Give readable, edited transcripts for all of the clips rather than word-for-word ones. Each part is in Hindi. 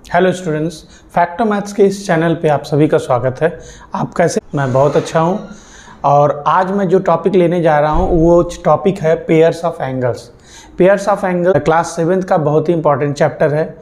हेलो स्टूडेंट्स, फैक्टो मैथ्स के इस चैनल पे आप सभी का स्वागत है। आप कैसे? मैं बहुत अच्छा हूँ। और आज मैं जो टॉपिक लेने जा रहा हूँ वो टॉपिक है pairs of angles. Pairs of angle class 7th का बहुत ही इंपॉर्टेंट चैप्टर है,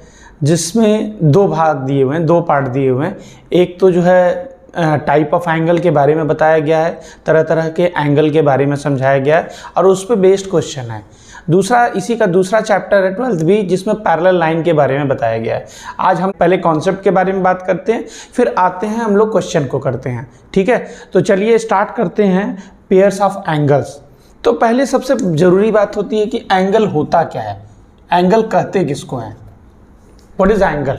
जिसमें दो भाग दिए हुए हैं, दो पार्ट दिए हुए हैं। एक तो जो है टाइप ऑफ एंगल के बारे में बताया गया है, तरह तरह के एंगल के बारे में समझाया गया है और उस पर बेस्ड क्वेश्चन है। दूसरा, इसी का दूसरा चैप्टर है 12th भी, जिसमें पैरेलल लाइन के बारे में बताया गया है। आज हम पहले कॉन्सेप्ट के बारे में बात करते हैं, फिर आते हैं हम लोग क्वेश्चन को करते हैं। ठीक है, तो चलिए स्टार्ट करते हैं पेयर्स ऑफ एंगल्स। तो पहले सबसे ज़रूरी बात होती है कि एंगल होता क्या है, एंगल कहते किसको हैं, व्हाट इज एंगल।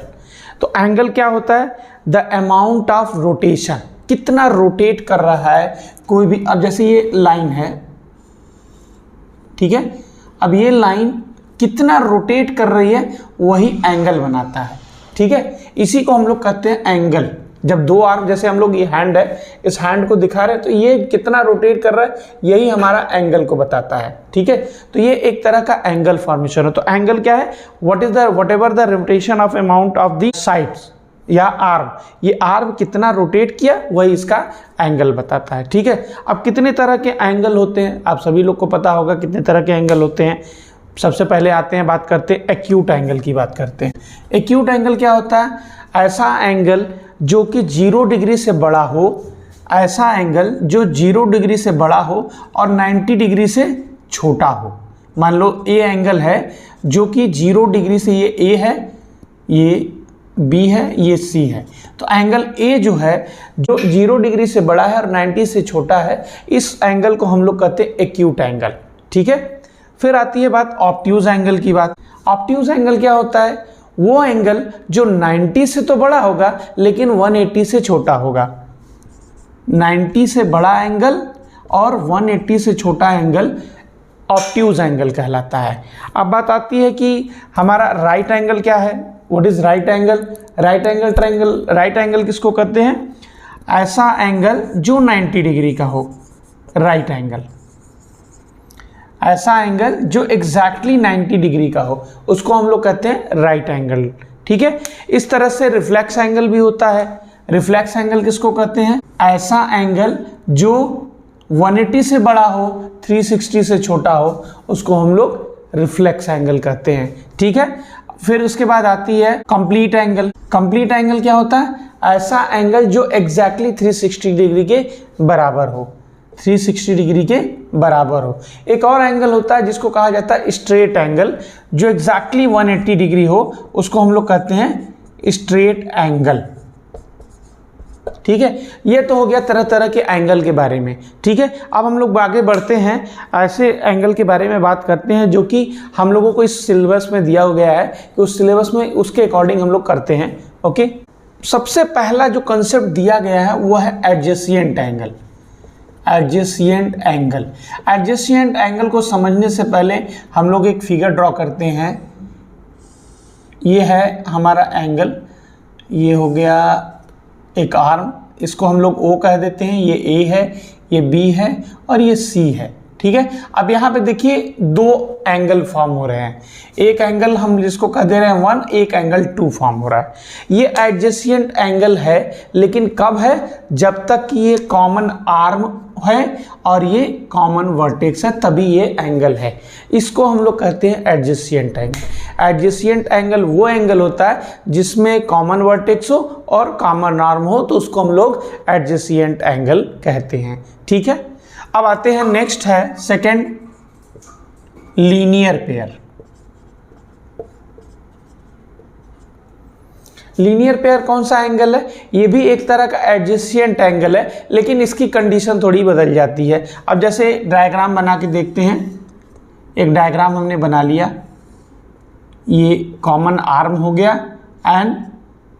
तो एंगल क्या होता है? द अमाउंट ऑफ रोटेशन, कितना रोटेट कर रहा है कोई भी। अब जैसे ये लाइन है, ठीक है, अब ये लाइन कितना रोटेट कर रही है वही एंगल बनाता है। ठीक है, इसी को हम लोग कहते हैं एंगल। जब दो आर्म, जैसे हम लोग ये हैंड है, इस हैंड को दिखा रहे हैं, तो ये कितना रोटेट कर रहा है यही हमारा एंगल को बताता है। ठीक है, तो ये एक तरह का एंगल फॉर्मेशन है। तो एंगल क्या है? What ever the rotation of amount of the sides या आर्म, ये आर्म कितना रोटेट किया वही इसका एंगल बताता है। ठीक है, अब कितने तरह के एंगल होते हैं आप सभी लोग को पता होगा कितने तरह के एंगल होते हैं। सबसे पहले आते हैं, बात करते हैं एक्यूट एंगल की बात करते हैं। एक्यूट एंगल क्या होता है? ऐसा एंगल जो कि 0 डिग्री से बड़ा हो, ऐसा एंगल जो 0 डिग्री से बड़ा हो और 90 डिग्री से छोटा हो। मान लो ए एंगल है जो कि 0 डिग्री से, ये ए है, ये बी है, ये सी है। तो एंगल ए जो है, जो 0 डिग्री से बड़ा है और 90 से छोटा है, इस एंगल को हम लोग कहते हैं एक्यूट एंगल। ठीक है, फिर आती है बात ऑब्ट्यूज एंगल की बात। ऑब्ट्यूज एंगल क्या होता है? वो एंगल जो 90 से तो बड़ा होगा लेकिन 180 से छोटा होगा। 90 से बड़ा एंगल और 180 से छोटा एंगल ऑब्ट्यूज एंगल कहलाता है। अब बात आती है कि हमारा राइट एंगल क्या है, what is right angle. Right angle triangle, right angle किसको कहते हैं? ऐसा एंगल जो 90 डिग्री का हो, राइट एंगल। ऐसा एंगल जो एग्जैक्टली 90 डिग्री का हो, उसको हम लोग कहते हैं राइट एंगल। ठीक है, इस तरह से रिफ्लेक्स एंगल भी होता है। रिफ्लेक्स एंगल किसको कहते हैं? ऐसा एंगल जो 180 से बड़ा हो, 360 से छोटा हो, उसको हम लोग रिफ्लेक्स एंगल कहते हैं। ठीक है, फिर उसके बाद आती है कंप्लीट एंगल। कंप्लीट एंगल क्या होता है? ऐसा एंगल जो एग्जैक्टली 360 डिग्री के बराबर हो, 360 डिग्री के बराबर हो। एक और एंगल होता है जिसको कहा जाता है स्ट्रेट एंगल, जो एग्जैक्टली 180 डिग्री हो, उसको हम लोग कहते हैं स्ट्रेट एंगल। ठीक है, ये तो हो गया तरह तरह के एंगल के बारे में। ठीक है, अब हम लोग आगे बढ़ते हैं, ऐसे एंगल के बारे में बात करते हैं जो कि हम लोगों को इस सिलेबस में दिया गया है कि उस सिलेबस में उसके अकॉर्डिंग हम लोग करते हैं। ओके, सबसे पहला जो कंसेप्ट दिया गया है वो है adjacent angle. Adjacent angle, adjacent angle को समझने से पहले हम लोग एक फिगर ड्रॉ करते हैं। ये है हमारा एंगल, ये हो गया एक आर्म, इसको हम लोग O कह देते हैं, ये A है, ये B है और ये C है। ठीक है, अब यहाँ पे देखिए दो एंगल फॉर्म हो रहे हैं। एक एंगल हम जिसको कह दे रहे हैं 1, एक एंगल 2 फॉर्म हो रहा है। ये एडजेसेंट एंगल है, लेकिन कब है? जब तक कि ये कॉमन आर्म है और ये कॉमन वर्टेक्स है, तभी ये एंगल है। इसको हम लोग कहते हैं एडजेसेंट एंगल। एडजेसेंट एंगल वो एंगल होता है जिसमें कॉमन वर्टेक्स हो और कॉमन आर्म हो, तो उसको हम लोग एडजेसेंट एंगल कहते हैं। ठीक है, अब आते हैं, नेक्स्ट है second, linear pair. Linear pair कौन सा एंगल है? ये भी एक तरह का एडजेसेंट एंगल है, लेकिन इसकी कंडीशन थोड़ी बदल जाती है। अब जैसे डायग्राम बना के देखते हैं। एक डायग्राम हमने बना लिया, ये कॉमन आर्म हो गया एंड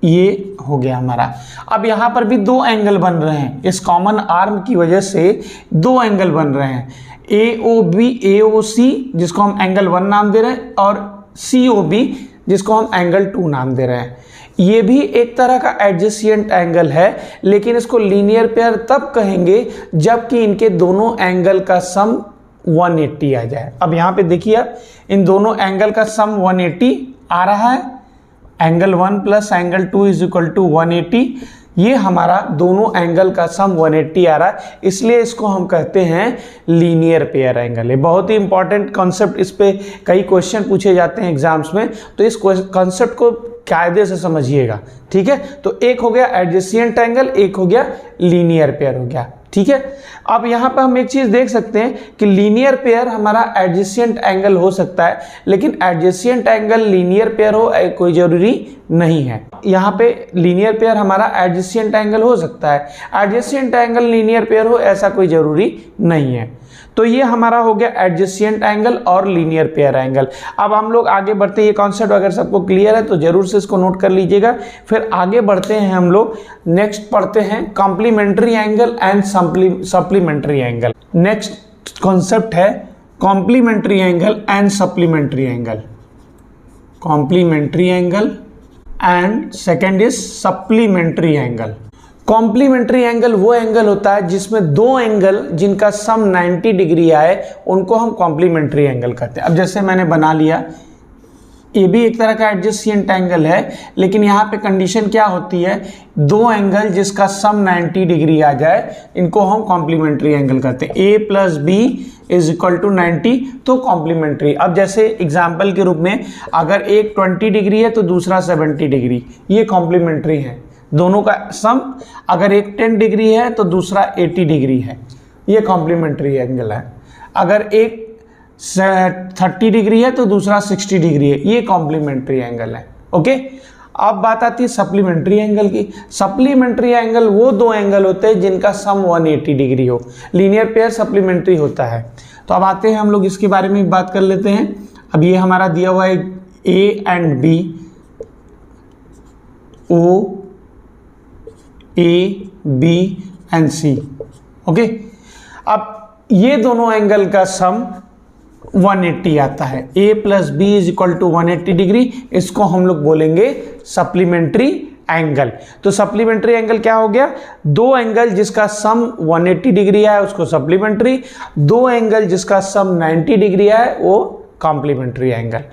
ये हो गया हमारा। अब यहाँ पर भी दो एंगल बन रहे हैं, इस कॉमन आर्म की वजह से दो एंगल बन रहे हैं। AOB, AOC जिसको हम एंगल 1 नाम दे रहे हैं, और COB जिसको हम एंगल 2 नाम दे रहे हैं। ये भी एक तरह का एडजेसेंट एंगल है, लेकिन इसको लीनियर पेयर तब कहेंगे जबकि इनके दोनों एंगल का सम 180 आ जाए। अब यहाँ पे देखिए, इन दोनों एंगल का सम 180 आ रहा है angle 1 plus angle 2 is equal to 180। ये हमारा दोनों एंगल का सम 180 आ रहा है, इसलिए इसको हम कहते हैं लीनियर पेयर एंगल। ये बहुत ही इंपॉर्टेंट कॉन्सेप्ट, इस पे कई क्वेश्चन पूछे जाते हैं एग्जाम्स में, तो इस कॉन्सेप्ट को कायदे से समझिएगा, ठीक है। तो एक हो गया एडजेसेंट एंगल, एक हो गया लीनियर पेयर हो गया, ठीक है। अब यहाँ पर हम एक चीज देख सकते हैं कि लीनियर पेयर हमारा एडजेसेंट एंगल हो सकता है, लेकिन एडजेसेंट एंगल लीनियर पेयर हो कोई जरूरी नहीं है। यहाँ पे लीनियर पेयर हमारा एडजेसेंट एंगल हो सकता है, एडजेसेंट एंगल लीनियर पेयर हो ऐसा कोई जरूरी नहीं है। तो ये हमारा हो गया एडजेसेंट एंगल और लीनियर पेयर एंगल। अब हम लोग आगे बढ़ते हैं, ये कॉन्सेप्ट अगर सबको क्लियर है तो जरूर से इसको नोट कर लीजिएगा। फिर आगे बढ़ते हैं, हम लोग नेक्स्ट पढ़ते हैं complementary angle and supplementary angle. Next concept है complementary angle and supplementary angle. Complementary angle and second is supplementary angle. Complementary angle वो एंगल होता है जिसमें दो एंगल जिनका सम 90 डिग्री आए उनको हम कॉम्प्लीमेंट्री एंगल कहते हैं। अब जैसे मैंने बना लिया, ये भी एक तरह का एडजेसेंट एंगल है, लेकिन यहाँ पे कंडीशन क्या होती है, दो एंगल जिसका सम 90 डिग्री आ जाए इनको हम कॉम्प्लीमेंट्री एंगल कहते हैं। A plus B is equal to 90, तो कॉम्प्लीमेंट्री। अब जैसे एग्जाम्पल के रूप में अगर एक 20 डिग्री है तो दूसरा 70 डिग्री, ये कॉम्प्लीमेंट्री है। दोनों का सम अगर एक 10 डिग्री है तो दूसरा 80 डिग्री है, ये कॉम्प्लीमेंट्री एंगल है। अगर एक 30 डिग्री है तो दूसरा 60 डिग्री है, ये कॉम्प्लीमेंट्री एंगल है। ओके, अब बात आती है सप्लीमेंट्री एंगल की। सप्लीमेंट्री एंगल वो दो एंगल होते हैं जिनका सम 180 डिग्री हो। लीनियर पेयर सप्लीमेंट्री होता है। तो अब आते हैं हम लोग इसके बारे में बात कर लेते हैं। अब ये हमारा दिया हुआ है A and B, O A B and C. Okay, अब ये दोनों एंगल का सम 180 आता है। A plus B is equal to 180 degree, इसको हम लोग बोलेंगे सप्लीमेंट्री एंगल। तो सप्लीमेंट्री एंगल क्या हो गया, दो एंगल जिसका सम 180 डिग्री है उसको सप्लीमेंट्री, दो एंगल जिसका सम 90 डिग्री है वो कॉम्प्लीमेंट्री एंगल।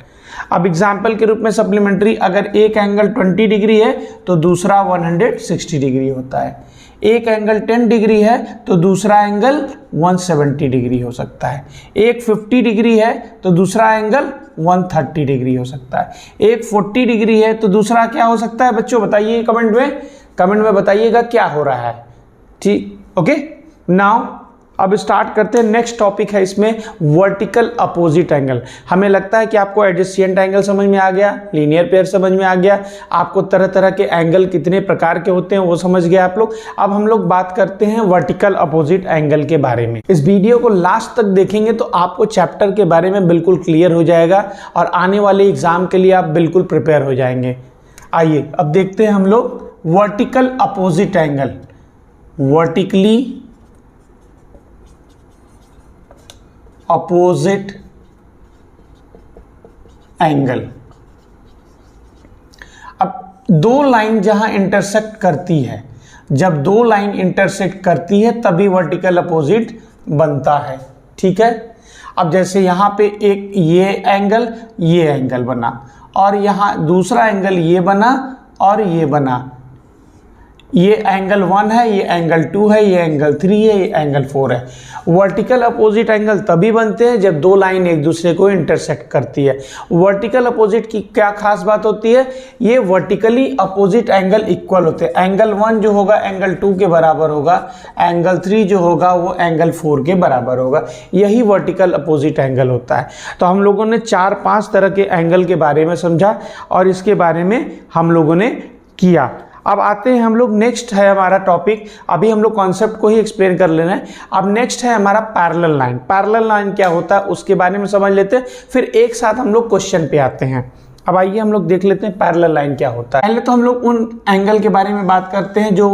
अब एग्जाम्पल के रूप में सप्लीमेंट्री, अगर एक एंगल 20 डिग्री है तो दूसरा 160 डिग्री होता है। एक एंगल 10 डिग्री है तो दूसरा एंगल 170 डिग्री हो सकता है। एक 50 डिग्री है तो दूसरा एंगल 130 डिग्री हो सकता है। एक 40 डिग्री है तो दूसरा क्या हो सकता है बच्चों, बताइए कमेंट में बताइएगा क्या हो रहा है। ठीक, ओके। नाउ अब स्टार्ट करते हैं। नेक्स्ट टॉपिक है इसमें वर्टिकल अपोजिट एंगल। हमें लगता है कि आपको एडजेसेंट एंगल समझ में आ गया, लीनियर पेयर समझ में आ गया, आपको तरह तरह के एंगल कितने प्रकार के होते हैं वो समझ गए आप लोग। अब हम लोग बात करते हैं वर्टिकल अपोजिट एंगल के बारे में। इस वीडियो को लास्ट तक देखेंगे तो आपको चैप्टर के बारे में बिल्कुल क्लियर हो जाएगा और आने वाले एग्जाम के लिए आप बिल्कुल प्रिपेयर हो जाएंगे। आइए अब देखते हैं हम लोग vertical opposite angle. Vertically opposite angle. अब दो लाइन जहां इंटरसेक्ट करती है, जब दो लाइन इंटरसेक्ट करती है तभी वर्टिकल अपोजिट बनता है, ठीक है। अब जैसे यहां पे एक ये एंगल बना और यहां दूसरा एंगल ये बना और ये बना, ये एंगल 1 है, ये एंगल 2 है, ये एंगल 3 है, ये एंगल 4 है। वर्टिकल अपोजिट एंगल तभी बनते हैं जब दो लाइन एक दूसरे को इंटरसेक्ट करती है। वर्टिकल अपोजिट की क्या खास बात होती है, ये वर्टिकली अपोजिट एंगल इक्वल होते हैं। एंगल 1 जो होगा एंगल 2 के बराबर होगा, एंगल 3 जो होगा वो एंगल 4 के बराबर होगा। यही वर्टिकल अपोजिट एंगल होता है। तो हम लोगों ने 4-5 तरह के एंगल के बारे में समझा और इसके बारे में हम लोगों ने किया। अब आते हैं हम लोग, नेक्स्ट है हमारा टॉपिक, अभी हम लोग कॉन्सेप्ट को ही एक्सप्लेन कर लेना है। अब नेक्स्ट है हमारा पैरेलल लाइन। पैरेलल लाइन क्या होता है उसके बारे में समझ लेते हैं, फिर एक साथ हम लोग क्वेश्चन पे आते हैं। अब आइए हम लोग देख लेते हैं पैरेलल लाइन क्या होता है। पहले तो हम लोग उन एंगल के बारे में बात करते हैं जो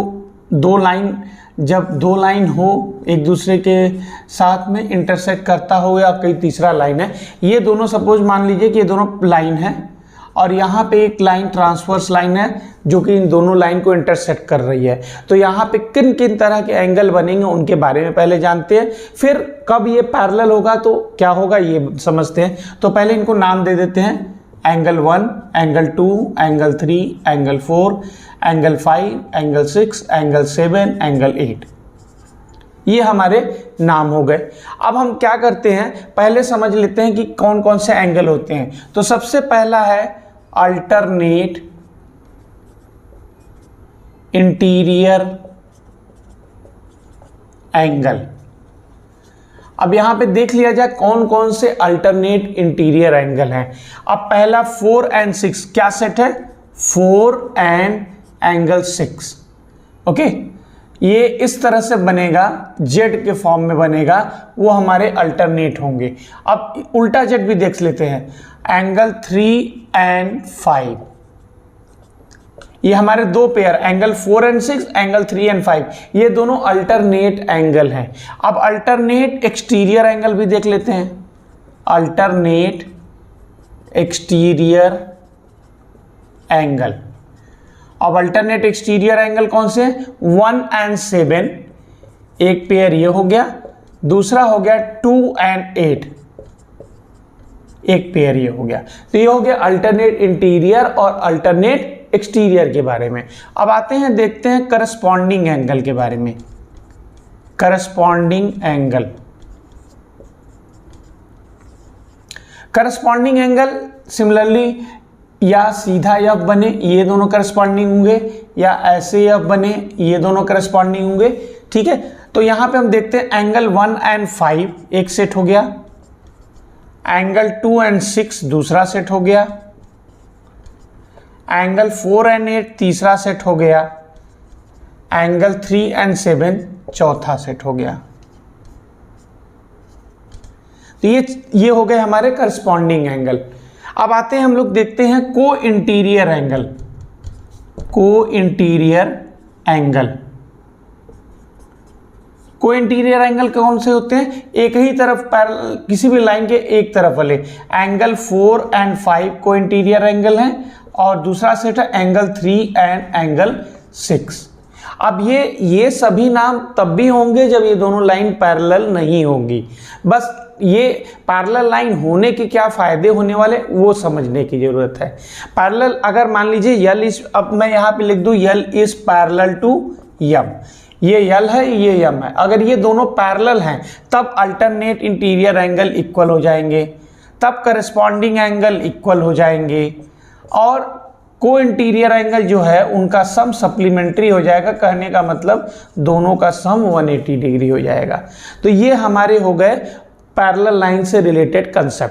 जब दो लाइन हो एक दूसरे के साथ में इंटरसेक्ट करता हो या कोई तीसरा लाइन है। ये दोनों सपोज मान लीजिए कि ये दोनों लाइन है और यहाँ पे एक लाइन ट्रांसवर्स लाइन है जो कि इन दोनों लाइन को इंटरसेक्ट कर रही है। तो यहाँ पे किन किन तरह के एंगल बनेंगे उनके बारे में पहले जानते हैं, फिर कब ये पैरेलल होगा तो क्या होगा ये समझते हैं। तो पहले इनको नाम दे देते हैं। Angle 1, angle 2, angle 3, angle 4, angle 5, angle 6, angle 7, angle 8। ये हमारे नाम हो गए। अब हम क्या करते हैं, पहले समझ लेते हैं कि कौन कौन से एंगल होते हैं। तो सबसे पहला है अल्टरनेट इंटीरियर एंगल। अब यहां पे देख लिया जाए कौन कौन से अल्टरनेट इंटीरियर एंगल हैं। अब पहला 4 and 6 क्या सेट है, 4 and एंगल 6। ओके, ये इस तरह से बनेगा, जेड के फॉर्म में बनेगा, वो हमारे अल्टरनेट होंगे। अब उल्टा जेड भी देख लेते हैं, एंगल 3 and 5, ये हमारे दो pair, angle 4 and 6, angle 3 and 5, ये दोनों अल्टरनेट एंगल हैं। अब अल्टरनेट एक्सटीरियर एंगल भी देख लेते हैं, अल्टरनेट एक्सटीरियर एंगल। अब अल्टरनेट एक्सटीरियर एंगल कौन से, 1 and 7, एक पेयर ये हो गया, दूसरा हो गया 2 and 8, एक पेयर ये हो गया। तो ये हो गया अल्टरनेट इंटीरियर और अल्टरनेट एक्सटीरियर के बारे में। अब आते हैं, देखते हैं करस्पॉन्डिंग एंगल के बारे में। Corresponding angle, corresponding angle similarly या सीधा एफ बने, ये दोनों करस्पॉन्डिंग होंगे, या ऐसे एफ बने, ये दोनों करस्पॉन्डिंग होंगे। ठीक है, तो यहां पे हम देखते हैं एंगल 1 and 5 एक सेट हो गया, एंगल 2 and 6 दूसरा सेट हो गया, एंगल 4 and 8 तीसरा सेट हो गया, एंगल 3 and 7 चौथा सेट हो गया। तो ये हो गए हमारे करस्पॉन्डिंग एंगल। अब आते हैं हम लोग देखते हैं को इंटीरियर एंगल। को इंटीरियर एंगल, को इंटीरियर एंगल कौन से होते हैं, एक ही तरफ पैरेलल, किसी भी लाइन के एक तरफ वाले। एंगल 4 and 5 को इंटीरियर एंगल हैं, और दूसरा सेट है एंगल 3 and एंगल 6। अब ये सभी नाम तब भी होंगे जब ये दोनों लाइन पैरेलल नहीं होंगी। बस ये पैरेलल लाइन होने के क्या फायदे होने वाले वो समझने की जरूरत है। पैरेलल, अगर मान लीजिए यल इज, अब मैं यहाँ पे लिख दूं यल इज पैरेलल टू यम, ये यल है, ये यम है, अगर ये दोनों पैरेलल हैं तब अल्टरनेट इंटीरियर एंगल इक्वल हो जाएंगे, तब करस्पॉन्डिंग एंगल इक्वल हो जाएंगे, और को इंटीरियर एंगल जो है उनका सम सप्लीमेंट्री हो जाएगा। कहने का मतलब दोनों का सम 180 डिग्री हो जाएगा। तो ये हमारे हो गए पैरेलल लाइन से रिलेटेड कंसेप्ट।